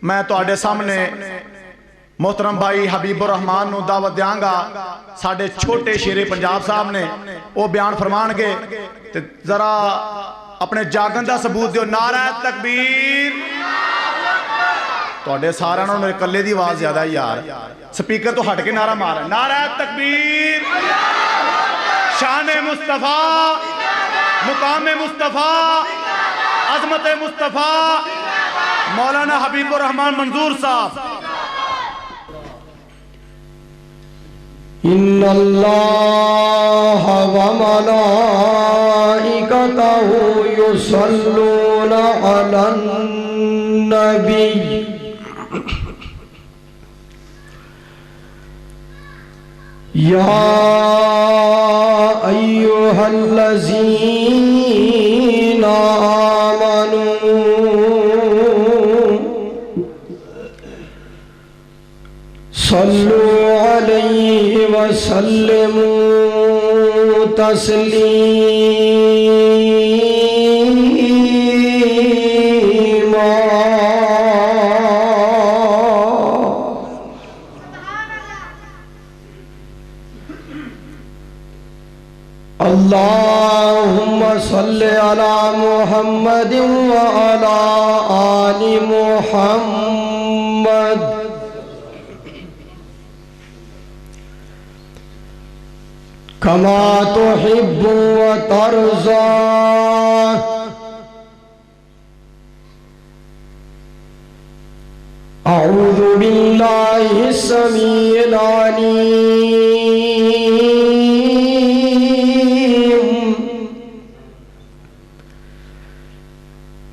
میں تو آڈے سامنے محترم بھائی حبیب الرحمان نو دعوت دیاں گا ساڑھے چھوٹے شیر پنجاب صاحب نے وہ بیان فرمان گے ذرا اپنے جاگندہ ثبوت دیو نعرہ تکبیر تو آڈے سارا انہوں نے کلے دی آواز زیادہ ہے یار سپیکر تو ہٹ کے نعرہ مارا ہے نعرہ تکبیر شان مصطفیٰ مقام مصطفیٰ عظمت مصطفیٰ مولانا حبیب الرحمان منظور صاحب ان اللہ و ملائکتہ یصلون علی النبی یا ایہا الذین آمنوا صلوا علیہ وسلموا تسلیما اللہم صل علی محمد وعلی آل محمد کما تحب وترضى اعوذ باللہ السمیع العلیم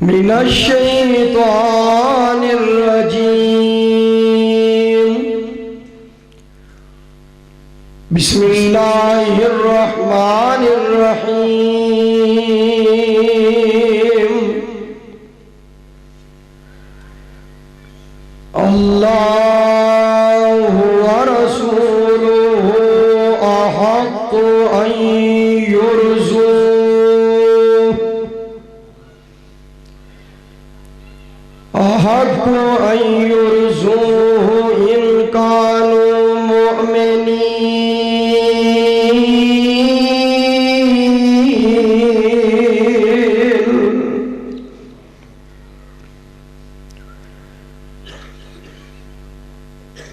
من الشیطان الرجیم بسم اللہ الرحمن الرحیم اللہ ورسولہ احق ان یرضوہ احق ان یرضوہ ان کانوا مؤمنین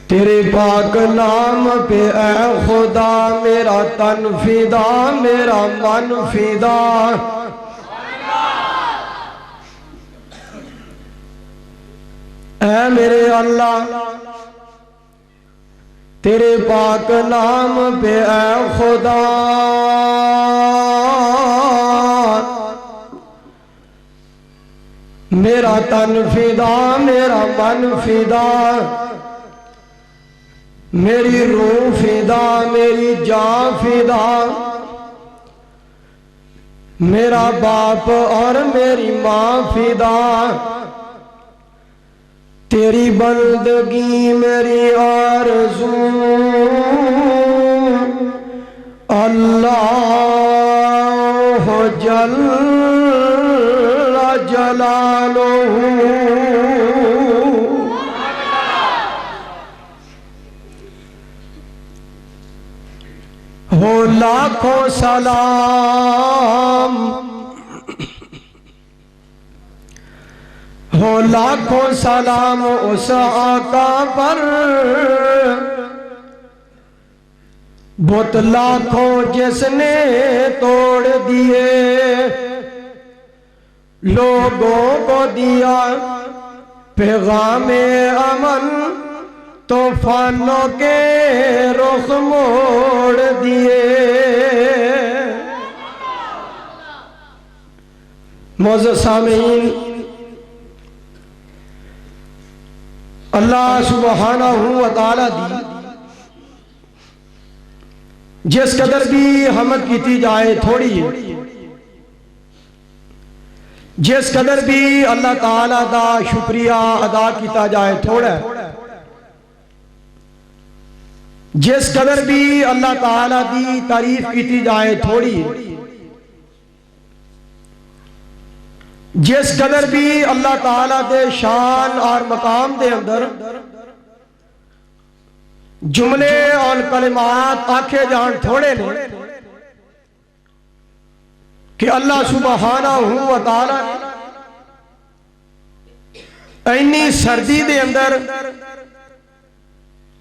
تیرے پاک نام پہ اے خدا میرا تن فدا میرا من فدا اے میرے اللہ تیرے پاک نام پہ اے خدا میرا تن فدا میرا من فدا میری روح فدا میری جان فدا میرا باپ اور میری ماں فدا تیری بندگی میری آرزو اللہ جل جلالہ ہو لاکھوں سلام ہو لاکھوں سلام اس آقا پر بت لاکھوں جس نے توڑ دیے لوگوں کو دیا پیغام امن طوفانوں کے رخ موڑ دیے معزز سامعین اللہ سبحانہ وتعالی دی جس قدر بھی حمد کیتی جائے تھوڑی ہے جس قدر بھی اللہ تعالیٰ دا شکریہ ادا کیتا جائے تھوڑا ہے جس قدر بھی اللہ تعالیٰ دی تعریف کیتی جائے تھوڑی جس قدر بھی اللہ تعالیٰ دے شان اور مقام دے اندر جملے اور کلمات آکھے جان تھوڑے نے کہ اللہ سبحانہ و تعالیٰ اینی سردی دے اندر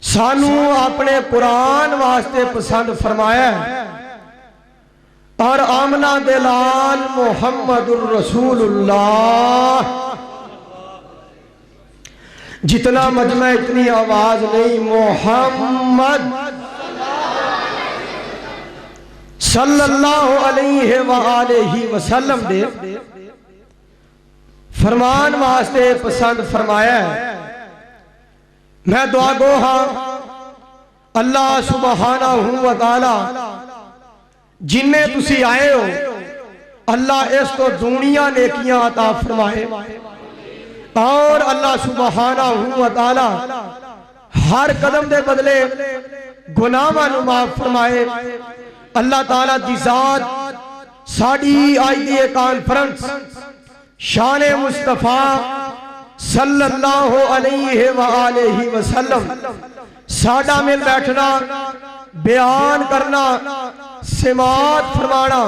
سانو اپنے قرآن واسطے پسند فرمایا ہے اور آمنہ دلال محمد الرسول اللہ جتنا مجمع اتنی آواز نہیں محمد صلی اللہ علیہ وآلہ وسلم دے فرمان واسطے پسند فرمایا ہے میں دعا گو ہاں اللہ سبحانہ و تعالی جنہیں تسی آئے ہو اللہ اس تو دنیا نیکیاں عطا فرمائے اور اللہ سبحانہ و تعالی ہر قدم دے بدلے گناہاں نو معاف فرمائے اللہ تعالی دی ذات ساڑی آئی دی کانفرنس شان مصطفیٰ صلی اللہ علیہ وآلہ وسلم ساڑا مل بیٹھنا بیان کرنا سماعت فرمانا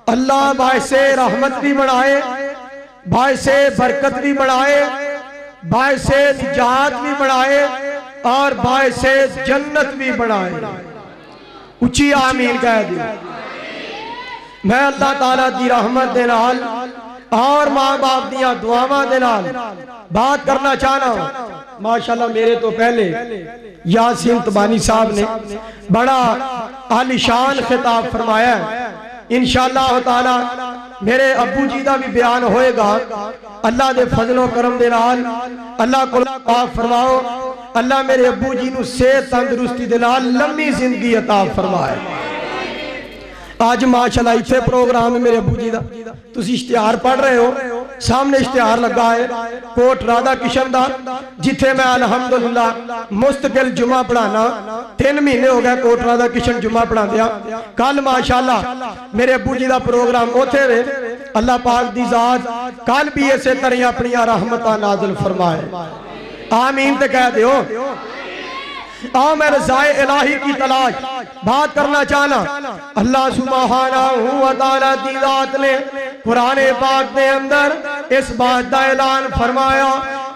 اللہ باعث رحمت بھی بنائے باعث برکت بھی بنائے باعث نجات بھی بنائے اور باعث جنت بھی بنائے اچھی آمین کہہ دی میں اللہ تعالیٰ دی رحمت دے نال اور ماں باپ دیا دعاواں دے نال بات کرنا چاہنا ہوں ماشاءاللہ میرے تو پہلے یاسین تبانی صاحب نے بڑا عالیشان خطاب فرمایا ہے انشاءاللہ تعالی میرے ابو جی دا بھی بیان ہوئے گا اللہ دے فضل و کرم دے نال اللہ کو معاف فرماؤ اللہ میرے ابو جی نو صحت تندرستی دے نال لمبی زندگی عطا فرمائے آج ماشاءاللہ اتھے پروگرام ہے میرے ابو جی دا تسی اشتہار پڑھ رہے ہو سامنے اشتہار لگا ہے کوٹ رادھا کشن دا جتھے میں الحمدللہ مستقل جمعہ پڑھانا 3 مہینے ہو گئے کوٹ رادھا کشن جمعہ پڑھا دیا کل ماشاءاللہ میرے ابو جی دا پروگرام ہوتے رہے اللہ پاک دی ذات کل بھی اسے طرح اپنی رحمتہ نازل فرمائے آمین تے کہہ دیو آؤ میں رضائے الہی کی تلاش بات کرنا چاہنا اللہ سبحانہ و تعالیٰ دی ذات نے قرآن پاک دے اندر اس بات دا اعلان فرمایا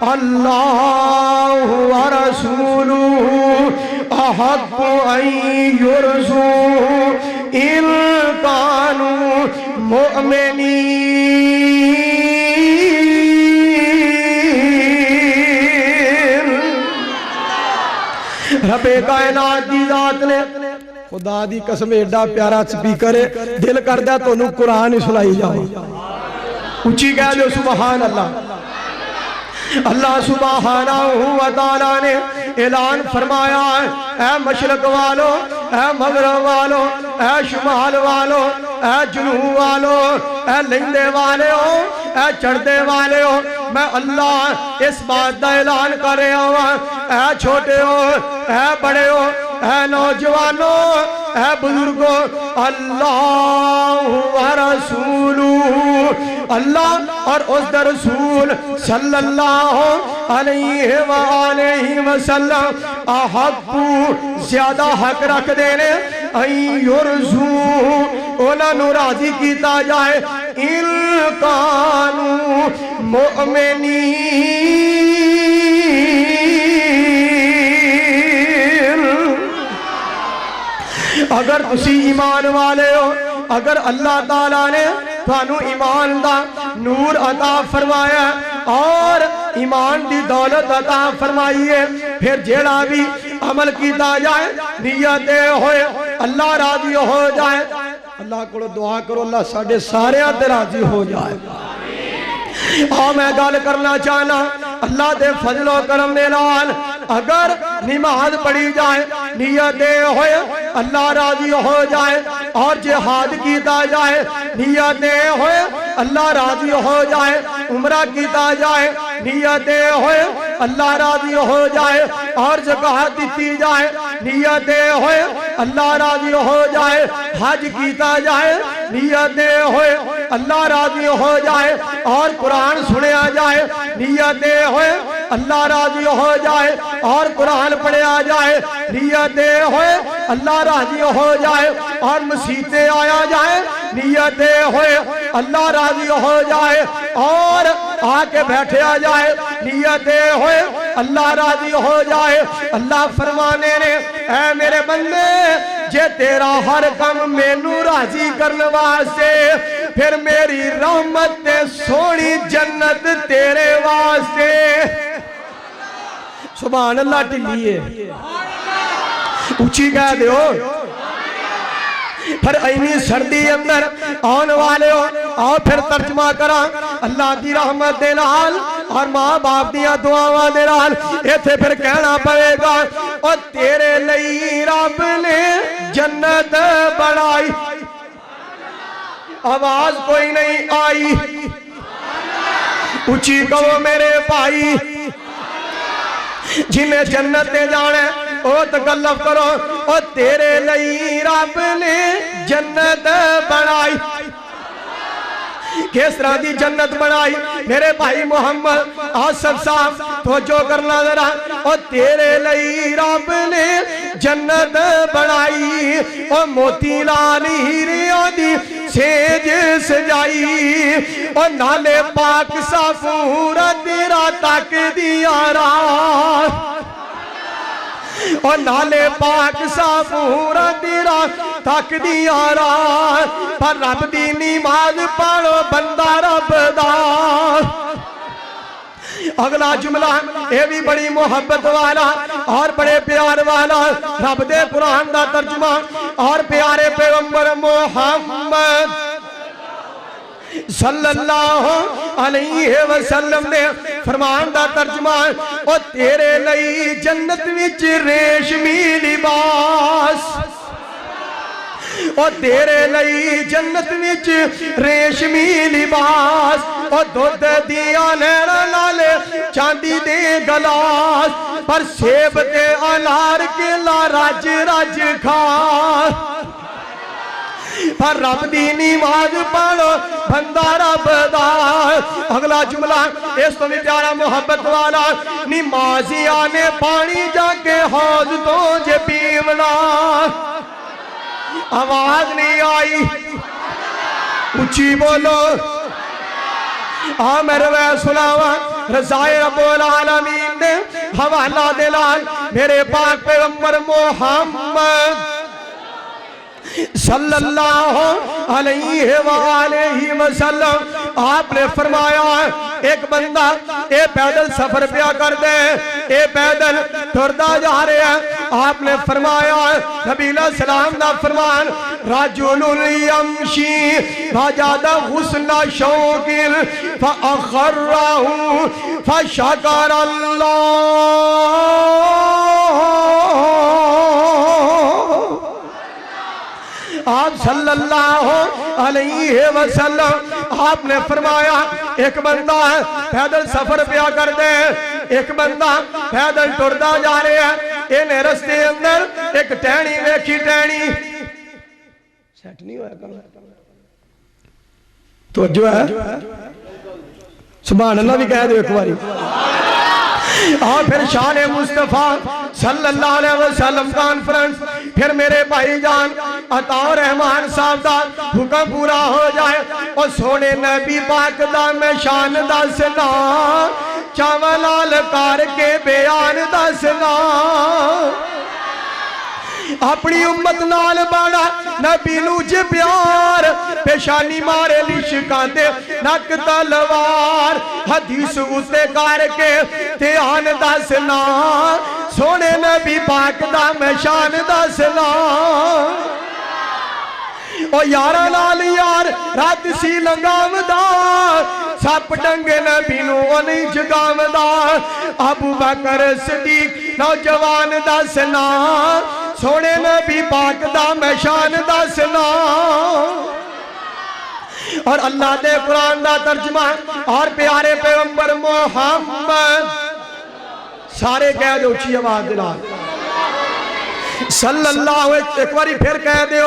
اللہ و رسولہ احق ان یرزو ان کانوا مؤمنین رب کائنات دی ذات نے خدا دی قسم ایڈا پیارا سپیکر ہے دل کردہ تو انہوں قرآن ہی سنائی جاؤ اچھی کہہ دو سبحان اللہ اللہ سبحانہ و تعالیٰ نے اعلان فرمایا ہے اے مشرق والو اے مغرب والو اے شمال والو اے جنوب والو اے لندے والے ہو اے چڑھدے والے ہو میں اللہ اس بات دا اعلان کر رہا ہوں اے چھوٹے ہو اے بڑے ہو اے نوجوانوں اے بزرگوں اللہ و رسولہ اللہ اور اس در رسول صلی اللہ علیہ وآلہ وسلم احق زیادہ حق رکھ دینے این یرزو اونا نو راضی کیتا جائے ان کانوا مؤمنین اگر تسی ایمان والے ہو اگر اللہ تعالیٰ نے تھانو ایمان دا نور عطا فرمایا اور ایمان دی دولت عطا فرمائی ہے پھر جیڑا بھی عمل کیتا جائے نیت ہوئے اللہ راضی ہو جائے اللہ کو دعا کرو اللہ ساڑھے سارے آتے راضی ہو جائے ہاں میں گال کرنا چاہنا اللہ دے فضل و کرم دے نال اگر نماز پڑھی جائے نیت ہوئے اللہ راضی ہو جائے اور جہاد کیتا جائے نیت ہوئے اللہ راضی ہو جائے عمرہ کیتا جائے نیت ہوئے اللہ راضی ہو جائے اور زکاۃ دیتی جائے نیت ہوئے اللہ راضی ہو جائے حج کیتا جائے نیت ہوئے اللہ راضی ہو جائے اور قرآن سنیا جائے، نیت ہوئے اللہ راضی ہو جائے اور قرآن پڑھیا جائے، نیت ہوئے اللہ راضی ہو جائے اور مسیطیں آیا جائے، نیت ہوئے اللہ راضی ہو جائے اور آ کے بیٹھے آ جائے، نیت ہوئے اللہ راضی ہو جائے۔ اللہ فرمانے نے اے میرے بندے جے تیرا ہر کم مینوں راضی کرنے واسطے، پھر میری رحمت تے سونی جنت تیرے واسطے۔ سبحان اللہ ٹلیے اچھی کہہ دیو۔ پھر اینی سردی اندر آن والے ہو آؤ پھر ترجمہ کرا اللہ دی رحمت دے نال اور ماں باپ دیا دعاواں دے نال ایتھے پھر کہنا پڑے گا او تیرے لئی رب نے جنت بنائی۔ آواز کوئی نہیں آئی، اچھی کہو میرے بھائی، جنہیں جنت دے جانے او تکلف کرو او تیرے لئی رب نے جنت بنائی۔ کس طرح دی جنت بنائی میرے بھائی محمد آصف صاحب توجہ کرنا ذرا، او تیرے لئی رب نے جنت بنائی، او موتی لال ہیریاں دی سیج سجائی، او نالے پاک صافور تیرا تک دیا رات، اور نالے پاک صافور تیرا تک دیا رات، پر رب دی نماز پڑھو بندہ رب دا۔ اگلا جملہ اے بھی بڑی محبت والا اور بڑے پیار والا، رب دے قرآن دا ترجمہ اور پیارے پیغمبر محمد صلی اللہ علیہ وسلم نے فرمان دا ترجمہ او تیرے لئی جنت وچ ریشمی لباس، او تیرے لئی جنت وچ ریشمی لباس، او دودھ دیا نہراں نالے چاندی دے گلاس، پر سیب تے انار کیلا رج رج کھا، پر رب دی نماز پڑھو بندہ رب دا۔ اگلا جملہ اس تو بھی پیارا محبت والا، نمازیاں نے پانی جا کے حوض تو جے پیونا۔ آواز نہیں آئی، اچھی بولو۔ آمر وے سناوا رضائے رب العالمین نے حوالہ دلال میرے پاک پیغمبر محمد صلی اللہ علیہ وآلہ وسلم آپ نے فرمایا ایک بندہ اے پیدل سفر پیا کر دے، اے پیدل ٹردا جا رہے ہیں، آپ نے فرمایا نبی علیہ السلام دا فرمان رجل یمشی فجد حسن شوق فاخرہ فشکر اللہ۔ آپ صلی اللہ علیہ وسلم آپ نے فرمایا ایک بندہ ہے پیدل سفر پیا کر دے، ایک بندہ پیدل ٹردا جا رہے ہیں، انہیں رستے اندر ایک ٹہنی ویکھی، ٹہنی سیٹ نہیں ہویا کرنا تو جو ہے سبحان اللہ بھی کہہ دو ایک باری۔ اور پھر شان مصطفیٰ صلی اللہ علیہ وسلم کانفرنس، پھر میرے بھائی جان عطا رحمان صاحب دا حکم پورا ہو جائے اور سونے نبی پاک دا میں شان دا سنا چاولال کار کے بیان دا سنا، اپنی امت نال بانا نبی نو جے پیار، پیشانی مارے لشکان دے نک تلوار، حدیث اسے کار کے تیان دسنا سونے نبی پاک دا میں شان دسنا۔ او یارا لال یار رات سی لنگام دا، سپ ڈنگے نبی نو انہی جگام دا، ابو بکر صدیق نوجوان دسنا سونے نبی پاک دا میں شان دسنا۔ اور اللہ دے قرآن دا ترجمہ اور پیارے پیغمبر محمد سارے کہہ دو اچھی آواز دلا صلی اللہ علیہ، ایک باری پھر کہہ دیو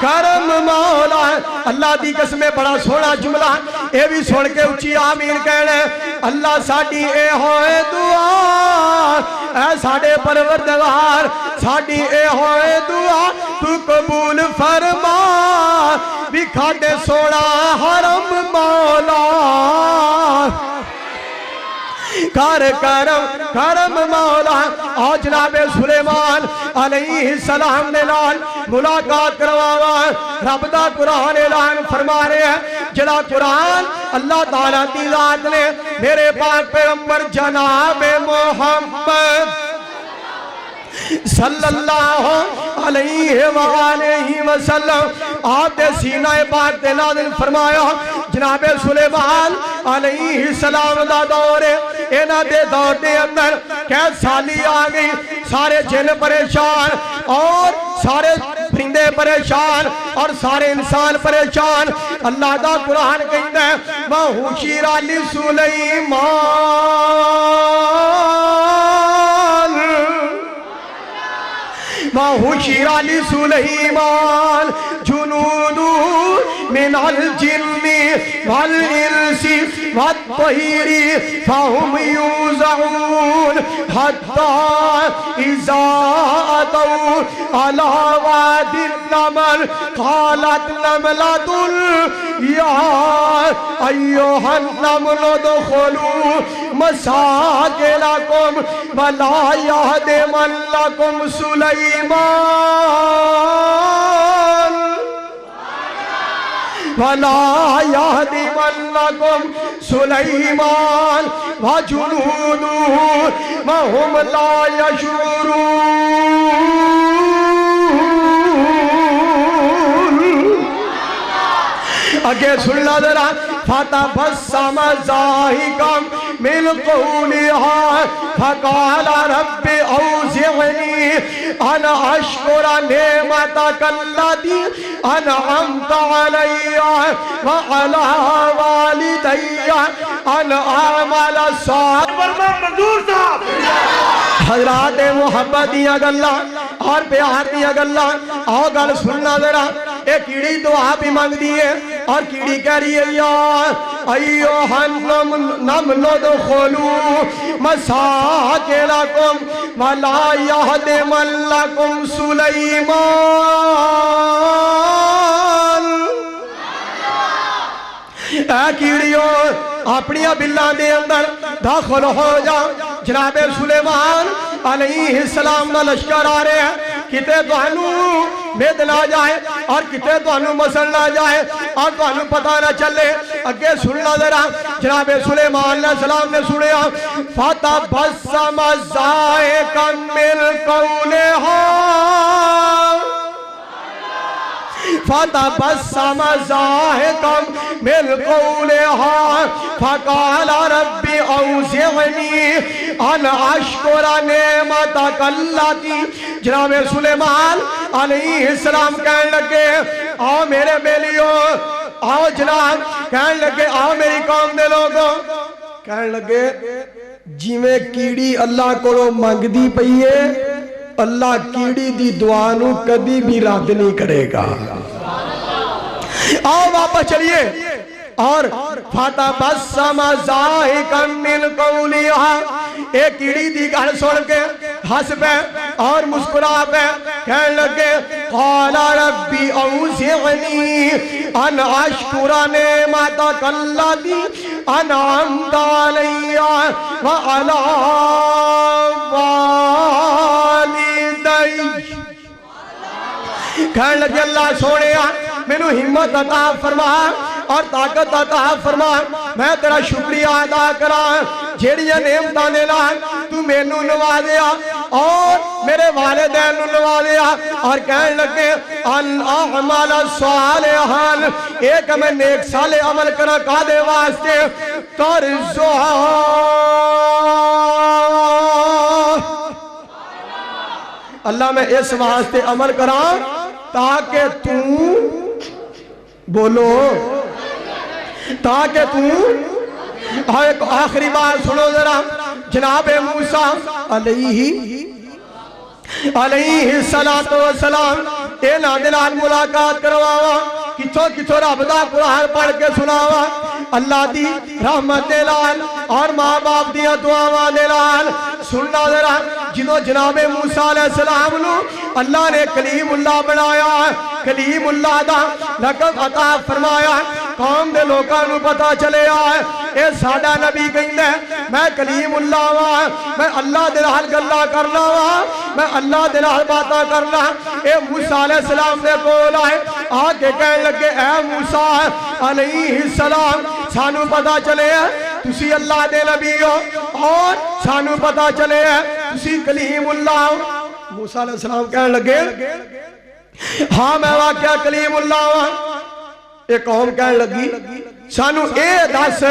کرم مولا اللہ دی قسم بڑا سونا جملہ اے بھی سن کے اچھی آمین کہنے اللہ ساڑی اے ہوئے دعا اے ساڑے پروردگار ساڑی اے ہوئے دعا تو قبول فرما بھی کھاٹے سونا حرم مولا کرم مولا اور جناب سلیمان علیہ السلام نے لال ملاقات کرواوا رب دا قرآن اعلان فرما رہے ہیں جڑا قرآن اللہ تعالیٰ دی ذات نے میرے پاک پیغمبر جناب محمد صلی اللہ علیہ وآلہ وسلم آپ دے سینہ پاک دے نازل فرمایا جناب سلیمان علیہ السلام دا دور اینا دے دور دے اندر قید سالی آگئی سارے جن پریشان اور سارے پرندے پریشان اور سارے انسان پریشان اللہ دا قرآن کہتا ہے وَحُشِرَ لِسُلَيْمَانَ وَحُشِرَ لِسُلَيْمَانَ جُنُودُ مِنَ الْجِنِّ وَالْإِنسِ وَالطَّيْرِ فَهُمْ يُوزَعُونَ حَتَّى إِذَا أَتَوْا عَلَى وَادِ النَّمْلِ قَالَتْ نَمْلَةٌ يَا أَيُّهَا النَّمْلُ ادْخُلُوا مَسَاكِنَكُمْ وَلَا يَهْدِمَنَّكُمْ سُلَيْمَانُ وَلَا يَهْدِمَنَّكُمْ سُلَيْمَانُ وَجُنُودُهُ وَهُمْ لَا يَشْعُرُونَ آگے سننا ذرا فَتَبَسَّمَ ضَاحِكًا مِنْ قَوْلِهَا فَقَالَ رَبِّ أَوْزِعْنِي أَنْ أَشْكُرَ نِعْمَتَكَ الَّتِي أَنْعَمْتَ عَلَيَّ وَعَلَى وَالِدَيَّ أَنْ أَعْمَلَ صَالِحًا حضرات محبت دیا گلا اور پیار دیا گلا آؤ گل سننا ذرا ایک کیڑی دعا بھی مانگ دیئے اور کیڑی کہہ رہی ہے یا ایوہ النمل ادخلوا مساکنکم ولا یہدمنکم سلیمان اے کیڑیوں اپنی بلّاں دے اندر داخل ہو جا جناب سلیمان علیہ السلام نہ لشکر آ رہے ہیں کتے توانو مید نہ جائے اور کتے توانو مسل نہ جائے اور توانو پتہ نہ چلے اگے سننا ذرا جناب سلیمان علیہ السلام نے سنیا فَتَبَسَّمَ ضَاحِكًا مِنْ قَوْلِهَا فَتَبَسَّمَ ضَاحِكًا مِنْ قَوْلِهَا فَقَالَ رَبِّ أَوْزِعْنِي أَنْ أَشْكُرَ نِعْمَتَكَ الَّتِي جناب سلیمان علیہ السلام کہنے لگے آؤ میرے بیلیوں آؤ جناب کہنے لگے آؤ میری قوم دے لوگوں کہنے لگے جی میں کیڑی اللہ کو مانگ دی پئیے اللہ کیڑی دی دعانو کبھی بھی رد نہیں کرے گا آؤ واپس چلیے اور فَتَبَسَّمَ ضَاحِكًا مِنْ قَوْلِهَا ایک کیڑی دی گل سن کے ہنس پہ اور مسکرا پہ کہنے لگے قَالَ رَبِّ أَوْزِعْنِي أَنْ أَشْكُرَ نِعْمَتَكَ الَّتِي أَنْعَمْتَ عَلَيَّ وَعَلَى وَالِدَيَّ کہنے لگے اللہ سونیا مینوں ہمت عطا فرما اور طاقت عطا فرما میں تیرا شکریہ ادا کراں جیڑیاں نعمتاں دے نال تو مینوں نوازیا اور میرے والدین نوں نوازیا اور کہنے لگے ان اعمل صالحا ایک میں نیک صالح عمل کراں کادے واسطے ترجو اللہ میں اس واسطے عمل کراں تاکہ تو بولو تاکہ تو ایک آخری بار سنو ذرا جناب موسیٰ علیہ السلام انہاں دے نال ملاقات کرواواں کتھوں کتھوں رب دا قرآن پڑھ کے سناواں اللہ دی رحمت دے نال اور ماں باپ دیاں دعاواں دے نال سننا ذرا جدوں جناب موسیٰ علیہ السلام نو اللہ نے کلیم اللہ بنایا کلیم اللہ دا لقب عطا فرمایا قوم دے لوکاں نو پتہ چلے آئے اے ساڈا نبی کہندا ہے میں کلیم اللہ وا میں اللہ دے نال گلاں کرنا وا میں اللہ دے نال باتاں کرنا اے موسیٰ علیہ السلام دے کول آئے آ کے کہن لگے اے موسیٰ علیہ السلام سانو پتہ چلے تسی اللہ دے نبی ہو اور سانو پتہ چلے تسی کلیم اللہ ہو موسیٰ علیہ السلام کہن لگے ہاں میں واقعہ کلیم اللہ ہوں ایک قوم کہن لگی سانو اے دس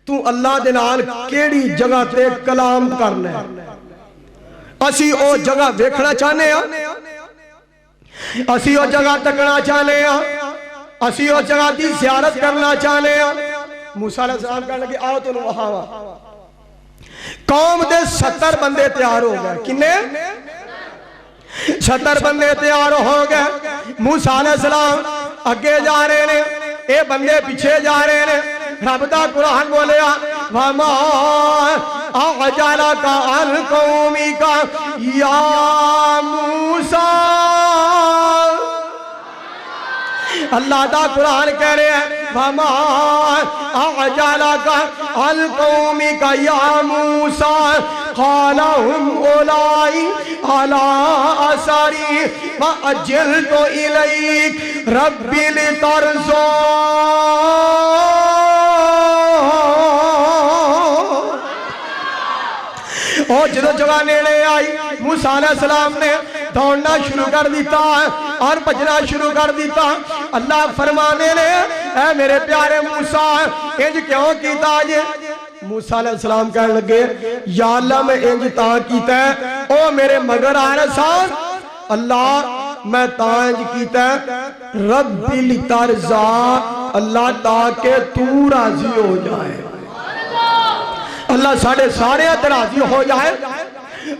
تو اللہ دے نال کیڑی جگہ تے کلام کرنا ہے اسی او جگہ ویکھنا چاہنے ہیں اسی او جگہ تکنا چاہنے ہیں اسی او جگہ دی زیارت کرنا چاہنے ہیں موسیٰ علیہ السلام کہنے لگے آؤ تو وہاں قوم دے 70 بندے تیار ہو گئے کنے 70 بندے تیار ہو گئے موسیٰ علیہ السلام اگے جا رہے ہیں اے بندے پیچھے جا رہے ہیں رب دا قرآن بولیا وَمَا أَعْجَلَكَ عَنْ قَوْمِكَ يَا موسیٰ اللہ دا قرآن کہہ رہے ہیں وَمَا أَعْجَلَكَ عَنْ قَوْمِكَ يَا موسیٰ قَالَ هُمْ أُولَئِكَ عَلَىٰ أَثَرِي فَأَجِلْتُ إِلَيْكَ رَبِّ لِتَرْضَىٰ اور جدو جگہ نیڑے آئی موسیٰ علیہ السلام نے دوڑنا شروع کر دیتا اور بجنا شروع کر دیتا اللہ فرمانے نے اے میرے پیارے موسیٰ انج کیوں کیتا جے موسیٰ علیہ السلام کہنے لگے یا اللہ میں انج تاں کیتا ہے او میرے مگر آرسان اللہ میں تاں انج کیتا ہے رب لترضا اللہ تاکہ تو راضی ہو جائے اللہ ساڑھے سارے راضی ہو جائے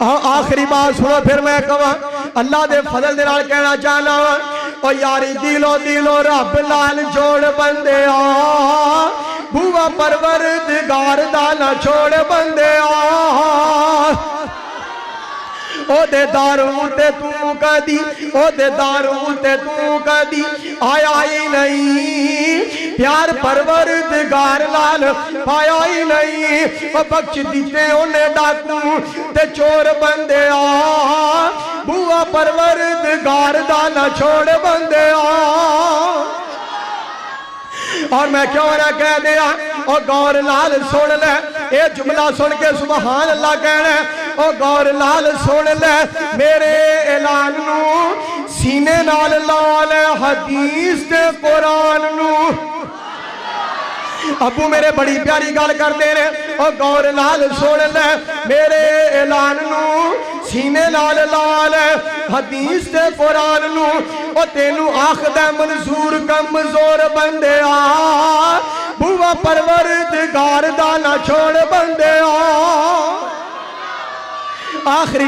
آخری بات سنو پھر میں کہاں اللہ دے فضل دے نال کہنا چاہنا او یاری دلو دلو رب لال جوڑ بندے بھوا پروردگار دانا چھوڑ بندے او دے داروں تے تو کدی او دے داروں تے تو کدی آیا ہی نہیں پیار پروردگار لال پایا ہی نہیں بخش دیتے انہیں ڈاکوں تے چور بندے بوا پروردگار دانا چھوڑ بندے اور میں کیوں نہ کہہ دیا اور گور لال سن لے اے جملہ سن کے سبحان اللہ کہنے اور گور لال سن لے میرے اعلان نو سینے نال لال حدیث تے قرآن نو ابو میرے بڑی پیاری گال کر دے رہے اور گور لال سن لے میرے اعلان نو سینے لال لال حدیث تے قرآن نو اور تینو آخد منظور کمزور بندے بوا پروردگار دانا چھوڑ بندے آخری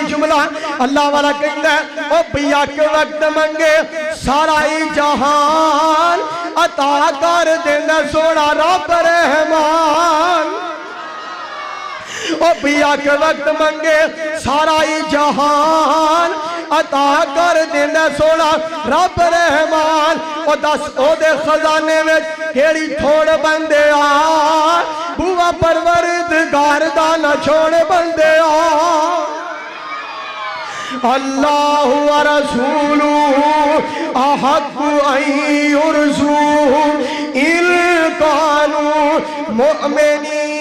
جملہ اللہ والا کہتا ہے او بیا کے وقت منگے سارا ہی جہان عطا کر دینا سونا رب رحمان او بیا کے وقت منگے سارا ہی جہان عطا کر دینا سونا رب رحمان او دس او دے خزانے میں کیڑی تھوڑ بندے بوا پروردگار دانا چھوڑ بندے اللہ و رسولہ احق ان یرضوہ ان کانوا مؤمنین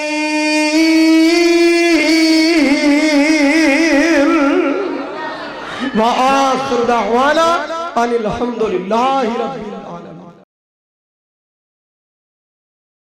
وآخر دعوانا ان الحمدللہ رب العالمین